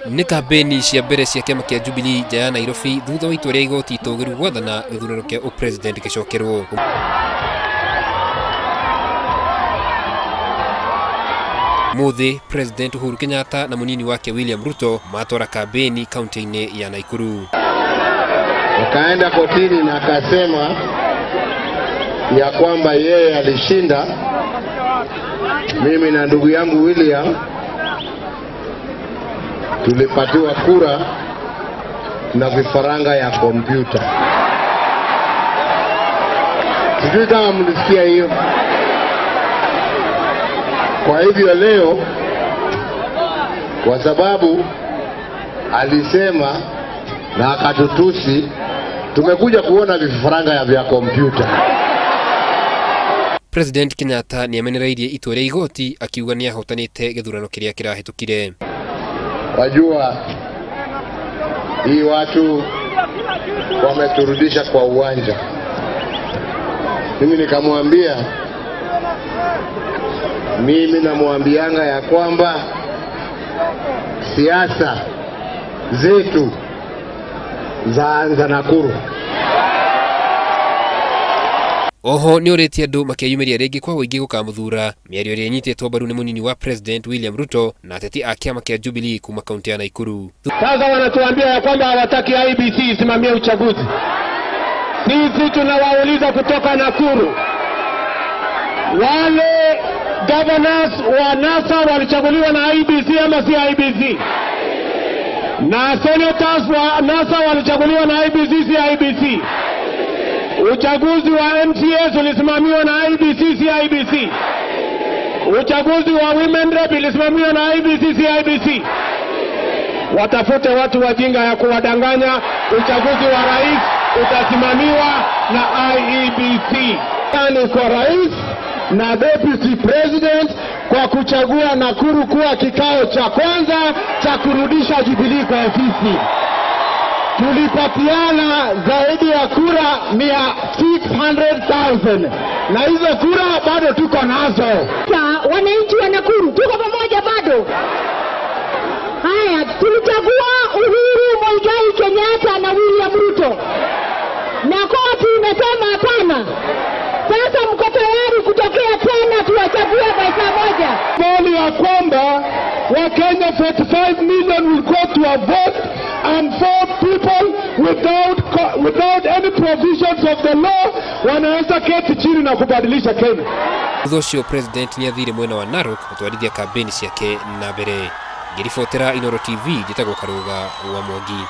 Nĩ kambeni cia mbere cia kĩama kĩa Jubilee nja ya Nairobi thutha wa itua rĩa igoti itũgĩru gwathana gĩthurano kĩa ũpresident gĩcokerwo. Muthi President Uhuru Kenyatta na munini wake William Ruto matwara kambeni kaunti-inĩ ya Nakuru. Akaenda kotini na akasema ya kwamba yeye alishinda, mimi na ndugu yangu William tulipatiwa kura na vifaranga ya kompyuta. Sijui kama mlisikia hiyo. Kwa hivyo leo, kwa sababu alisema na akatutusi, tumekuja kuona vifaranga vya kompyuta. President Kenyatta ni amenereirie itua rĩa igoti akiuga ni ahotanĩte gĩthurano kĩrĩa kĩrahĩtũkire. Wajua hii watu wameturudisha kwa uwanja. Mimi nikamwambia, mimi namwambianga ya kwamba siasa zetu zaanza Nakuru. Oho ni ũrĩtie andũ makĩyumĩria rĩngĩ kwa ũingĩ gũkamuthura, mĩario ĩrĩa ĩnyitĩtwo mbaru nĩ munini wa President William Ruto na ateti a kĩama kĩa Jubilee kuma kaunti ya Nakuru. Sasa wanatuambia ya kwamba hawataki IEBC isimamie uchaguzi. Sisi tunawauliza kutoka Nakuru, wale governors wa NASA walichaguliwa na IEBC ama si IEBC? Na senators wa NASA walichaguliwa na IEBC si IEBC? Uchaguzi wa MCAs ulisimamiwa na IEBC si IEBC? Uchaguzi wa women rep ulisimamiwa na IEBC si IEBC? Watafute watu wajinga ya kuwadanganya. Uchaguzi wa rais utasimamiwa na IEBC. Ni kwa rais na deputy president kwa kuchagua Nakuru kuwa kikao cha kwanza cha kurudisha Jubilee kwa ofisi. Tulipatiana zaidi ya kura 600,000 na hizo kura bado tuko nazo. Wananchi wa Nakuru tuko pamoja bado. Haya, tulichagua Uhuru Muigai Kenyatta na William Ruto, na koti imesema hapana. Sasa mko tayari kutokea tena tuwachague kwa moja? Bali ya kwamba Wakenya 45 million will go to a vote and 4 people without any provisions of the law wanaweza keti chini na kubadilisha Kenya. Thutha President ni athire mwena wa Narok gũtwarithia kambeni ciake na mbere. Ngĩribotera Inooro TV njĩtagwo Karũga wa Mwangi.